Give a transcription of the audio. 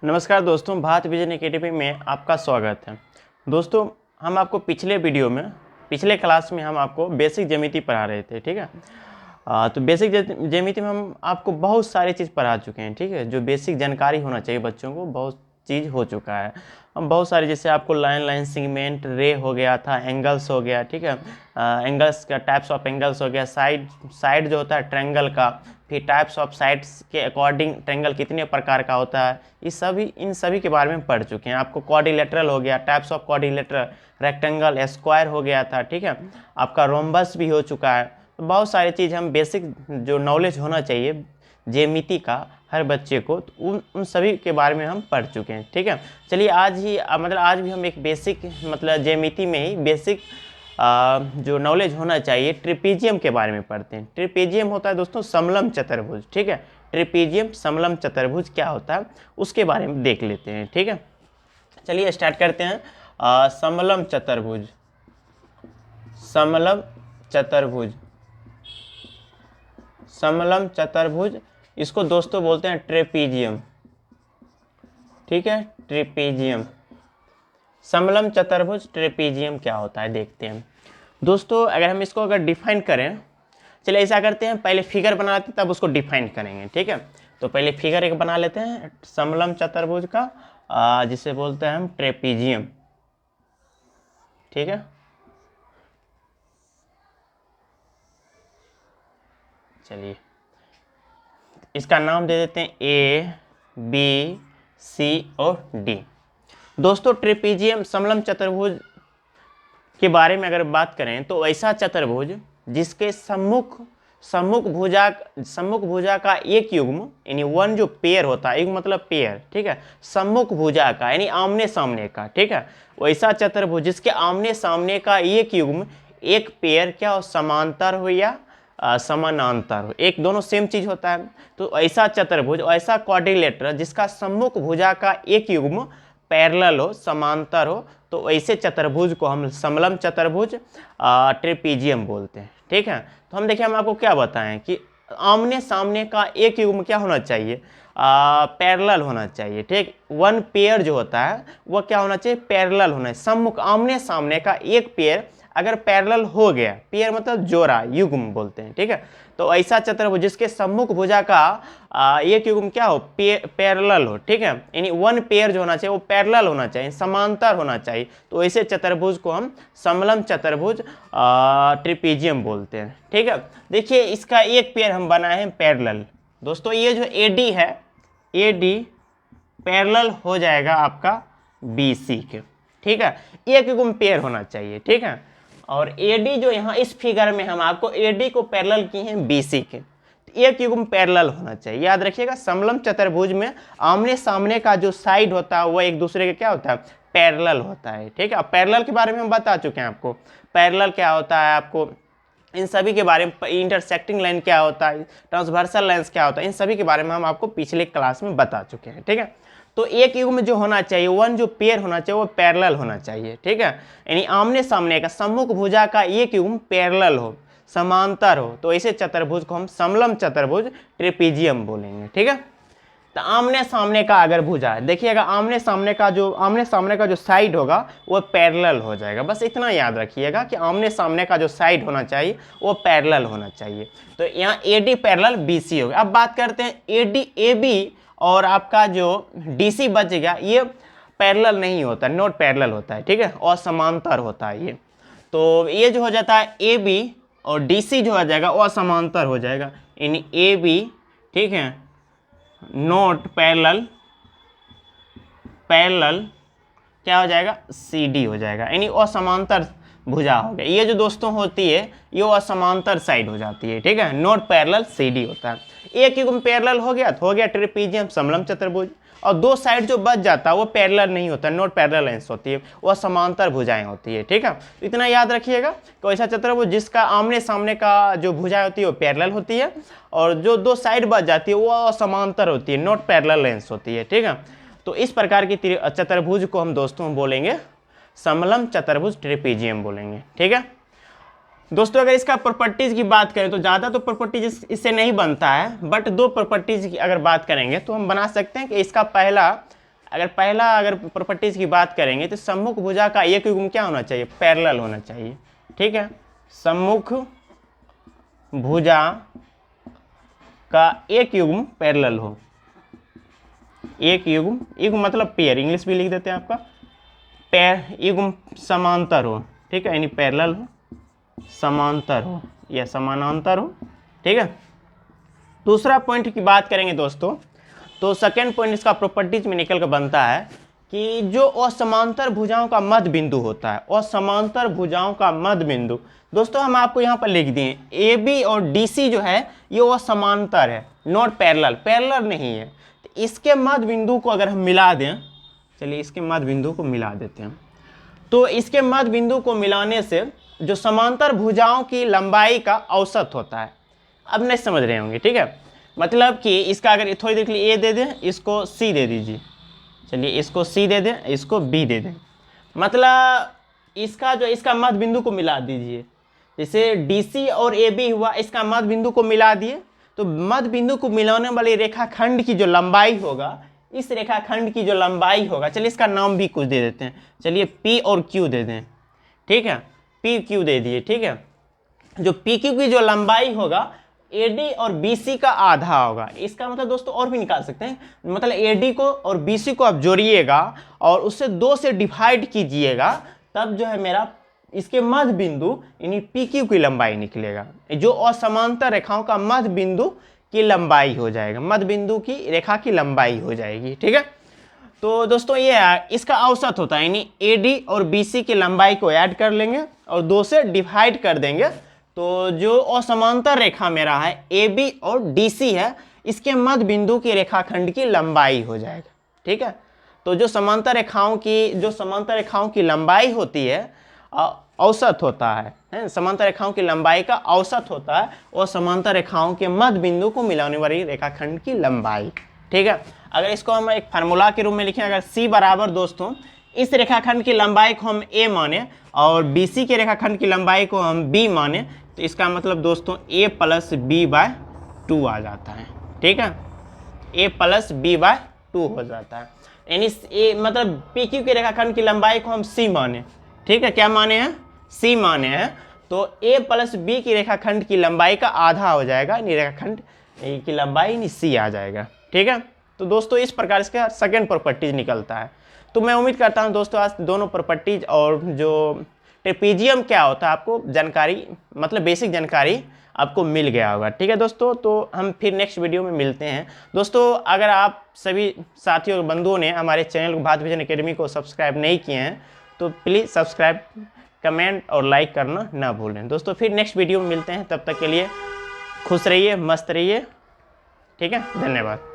नमस्कार दोस्तों, Bharat vision academy में आपका स्वागत है। दोस्तों, हम आपको पिछले क्लास में हम आपको बेसिक ज्यामिति पढ़ा रहे थे, ठीक है। तो बेसिक ज्यामिति में हम आपको बहुत सारी चीज़ पढ़ा चुके हैं, ठीक है। जो बेसिक जानकारी होना चाहिए बच्चों को, बहुत चीज़ हो चुका है। हम बहुत सारे, जैसे आपको लाइन सेगमेंट रे हो गया था, एंगल्स हो गया, ठीक है। एंगल्स का टाइप्स ऑफ एंगल्स हो गया, साइड जो होता है ट्रायंगल का, फिर टाइप्स ऑफ साइड्स के अकॉर्डिंग ट्रायंगल कितने प्रकार का होता है, इन सभी के बारे में पढ़ चुके हैं। आपको क्वाड्रिलेटरल हो गया, types of quadrilateral, rectangle, square हो गया था, ठीक है। आपका रोम्बस भी हो चुका है। तो बहुत सारी चीज़ हम बेसिक जो नॉलेज होना चाहिए ज्यामिति का हर बच्चे को, तो उन सभी के बारे में हम पढ़ चुके हैं, ठीक है। चलिए आज भी हम एक बेसिक ज्यामिति में ही बेसिक जो नॉलेज होना चाहिए ट्रिपीजियम के बारे में पढ़ते हैं। ट्रिपीजियम होता है दोस्तों समलम चतुर्भुज, ठीक है। ट्रिपीजियम समलम चतुर्भुज क्या होता है उसके बारे में देख लेते हैं, ठीक है। चलिए स्टार्ट करते हैं। समलम चतुर्भुज, समलम चतुर्भुज, समलम चतुर्भुज, इसको दोस्तों बोलते हैं ट्रेपीजियम, ठीक है। ट्रेपीजियम, समलम चतुर्भुज, ट्रेपीजियम क्या होता है देखते हैं दोस्तों। अगर हम इसको डिफाइन करें, चलिए ऐसा करते हैं, पहले फिगर बना लेते हैं तब उसको डिफाइन करेंगे, ठीक है। तो पहले फिगर एक बना लेते हैं समलम चतुर्भुज का, जिसे बोलते हैं हम ट्रेपीजियम, ठीक है। चलिए इसका नाम दे देते हैं ए, बी, सी और डी। दोस्तों ट्रेपीजियम समलम चतुर्भुज के बारे में अगर बात करें तो ऐसा चतुर्भुज जिसके सम्मुख भुजा का एक युग्म, यानी वन जो पेयर होता है, युग्म मतलब पेयर, ठीक है। सम्मुख भुजा का यानी आमने सामने का, ठीक है। वैसा चतुर्भुज जिसके आमने सामने का एक युग्म, एक पेयर क्या हो, समांतर हो या समानांतर हो, एक दोनों सेम चीज होता है। तो ऐसा चतुर्भुज, ऐसा क्वाड्रिलेटरल जिसका सम्मुख भुजा का एक युग्म पैरेलल हो, समांतर हो, तो ऐसे चतुर्भुज को हम समलम चतुर्भुज ट्रेपीजियम बोलते हैं, ठीक है। तो हम देखिए, हम आपको क्या बताएं कि आमने सामने का एक युग्म क्या होना चाहिए, पैरेलल होना चाहिए, ठीक। वन पेयर जो होता है वह क्या होना चाहिए, पैरेलल होना है। सम्मुख आमने सामने का एक पेयर अगर पैरेलल हो गया, पेयर मतलब जोड़ा, युग्म बोलते हैं, ठीक है। तो ऐसा चतुर्भुज जिसके सम्मुख भुजा का एक युग्म क्या हो, पैरेलल हो, ठीक है। यानी वन पेयर जो होना चाहिए वो पैरेलल होना चाहिए, समांतर होना चाहिए। तो ऐसे चतुर्भुज को हम समलम चतुर्भुज ट्रिपीजियम बोलते हैं, ठीक है। देखिए इसका एक पेयर हम बनाए हैं पैरेलल। दोस्तों ये जो AD है, AD पैरेलल हो जाएगा आपका BC के, ठीक है। एक युग्म पेयर होना चाहिए, ठीक है। और AD जो यहाँ इस फिगर में हम आपको AD को पैरेलल किए हैं BC के, तो एक युग्म पैरेलल होना चाहिए। याद रखिएगा समलम चतुर्भुज में आमने सामने का जो साइड होता है वह एक दूसरे के क्या होता है, पैरेलल होता है, ठीक है। अब पैरेलल के बारे में हम बता चुके हैं आपको, पैरेलल क्या होता है, आपको इन सभी के बारे में, इंटरसेक्टिंग लाइन क्या होता है, ट्रांसवर्सल लाइन्स क्या होता है, इन सभी के बारे में हम आपको पिछले क्लास में बता चुके हैं, ठीक है। तो एक युग्म जो होना चाहिए, वन जो पेयर होना चाहिए वो पैरेलल होना चाहिए, ठीक है। यानी आमने सामने का सम्मुख भुजा का एक युग्म पैरेलल हो, समांतर हो, तो ऐसे चतुर्भुज को हम समलम चतुर्भुज ट्रेपीजियम बोलेंगे, ठीक है। तो आमने सामने का अगर भुजा है, देखिएगा आमने सामने का जो साइड होगा वो पैरेलल हो जाएगा। बस इतना याद रखिएगा कि आमने सामने का जो साइड होना चाहिए वो पैरेलल होना चाहिए। तो यहाँ AD पैरेलल BC हो गया। अब बात करते हैं AD AB और आपका जो DC बच गया, ये पैरेलल नहीं होता, नॉट पैरेलल होता है, ठीक है, और समांतर होता है ये। तो ये जो हो जाता है AB और DC जो हो जाएगा वो समांतर हो जाएगा, यानी AB, ठीक है, नॉट पैरेलल, पैरेलल क्या हो जाएगा, CD हो जाएगा, यानी असमांतर भुजा हो गया। ये जो दोस्तों होती है ये असमांतर साइड हो जाती है, ठीक है, नॉट पैरेलल CD होता है। एक युग्म पैरेलल हो गया तो हो गया ट्रेपीजियम समलम चतुर्भुज, और दो साइड जो बच जाता है वो पैरेलल नहीं होता, नॉट पैरेलल लाइन्स होती है, वो समांतर भुजाएं होती है, ठीक है। तो इतना याद रखिएगा कि ऐसा चतुर्भुज जिसका आमने सामने का जो भुजाएं होती है वो पैरेलल होती है, और जो दो साइड बच जाती है वो समांतर होती है, नॉट पैरेलल लाइन्स होती है, ठीक है। तो इस प्रकार की चतुर्भुज को हम दोस्तों बोलेंगे समलम चतुर्भुज ट्रेपीजियम बोलेंगे, ठीक है। दोस्तों अगर इसका प्रॉपर्टीज की बात करें तो ज़्यादा तो प्रॉपर्टीज इससे नहीं बनता है, बट दो प्रॉपर्टीज की अगर बात करेंगे तो हम बना सकते हैं कि इसका पहला अगर पहला प्रॉपर्टीज की बात करेंगे तो सम्मुख भुजा का एक युग्म क्या होना चाहिए, पैरेलल होना चाहिए। ठीक है, सम्मुख भुजा का एक युग्म पैरेलल हो, एक युग्म मतलब पेयर, इंग्लिश भी लिख देते हैं आपका, युग्म समांतर हो। ठीक है, यानी पैरेलल हो, समांतर हो या समानांतर हो। ठीक है, दूसरा पॉइंट की बात करेंगे दोस्तों, तो सेकेंड पॉइंट इसका प्रॉपर्टीज में निकल कर बनता है कि जो असमांतर भुजाओं का मध्य बिंदु होता है, असमांतर भुजाओं का मध्य बिंदु, दोस्तों हम आपको यहाँ पर लिख दिए ए बी और डी सी जो है ये असमांतर है, नॉट पैरेलल, पैरेलल नहीं है। तो इसके मध्य बिंदु को अगर हम मिला दें, चलिए इसके मध्य बिंदु को मिला देते हैं, तो इसके मध्य बिंदु को मिलाने से जो समांतर भुजाओं की लंबाई का औसत होता है, अब नहीं समझ रहे होंगे। ठीक है, मतलब कि इसका अगर थोड़ी देर के लिए ए दे दें, इसको सी दे दीजिए, चलिए इसको सी दे दें, इसको बी दे दें, मतलब इसका मध्य बिंदु को मिला दीजिए। जैसे डी सी और ए बी हुआ, इसका मध्य बिंदु को मिला दिए, तो मध्य बिंदु को मिलाने वाले रेखाखंड की जो लंबाई होगा, इस रेखाखंड की जो लंबाई होगा, चलिए इसका नाम भी कुछ दे देते हैं, चलिए पी और क्यू दे दें। ठीक है, पी क्यू दे दिए। ठीक है, जो पी क्यू की जो लंबाई होगा AD और BC का आधा होगा। इसका मतलब दोस्तों और भी निकाल सकते हैं, मतलब AD को और BC को आप जोड़िएगा और उससे 2 से डिवाइड कीजिएगा, तब जो है मेरा इसके मध्य बिंदु यानी PQ की लंबाई निकलेगा, जो असमांतर रेखाओं का मध्य बिंदु की लंबाई हो जाएगा, मध्य बिंदु की रेखा की लंबाई हो जाएगी। ठीक है, तो दोस्तों ये इसका औसत होता है, यानी AD और BC की लंबाई को ऐड कर लेंगे और 2 से डिवाइड कर देंगे, तो जो असमांतर रेखा मेरा है AB और DC है, इसके मध्य बिंदु की रेखाखंड की लंबाई हो जाएगा। ठीक है, तो जो समांतर रेखाओं की लंबाई होती है, औसत होता है, समांतर रेखाओं की लंबाई का औसत होता है और समांतर रेखाओं के मध्य बिंदु को मिलाने वाली रेखाखंड की लंबाई। ठीक है, अगर इसको हम एक फार्मूला के रूप में लिखें, अगर C बराबर दोस्तों इस रेखाखंड की लंबाई को हम A माने और BC के रेखाखंड की लंबाई को हम B माने, तो इसका मतलब दोस्तों A + B/2 आ जाता है। ठीक है, A + B/2 हो जाता है, यानी मतलब PQ के रेखाखंड की लंबाई को हम C माने। ठीक है, क्या माने हैं, C माने हैं, तो A + B की रेखाखंड की लंबाई का आधा हो जाएगा, यानी रेखाखंड की लंबाई यानी C आ जाएगा। ठीक है, तो दोस्तों इस प्रकार इसका सेकेंड प्रॉपर्टीज निकलता है। तो मैं उम्मीद करता हूं दोस्तों आज दोनों प्रॉपर्टीज और जो ट्रेपीजियम क्या होता है आपको जानकारी, मतलब बेसिक जानकारी आपको मिल गया होगा। ठीक है दोस्तों, तो हम फिर नेक्स्ट वीडियो में मिलते हैं। दोस्तों अगर आप सभी साथियों और बंधुओं ने हमारे चैनल भारत विजन एकेडमी को सब्सक्राइब नहीं किए हैं तो प्लीज़ सब्सक्राइब, कमेंट और लाइक करना ना भूलें। दोस्तों फिर नेक्स्ट वीडियो में मिलते हैं, तब तक के लिए खुश रहिए, मस्त रहिए। ठीक है, धन्यवाद।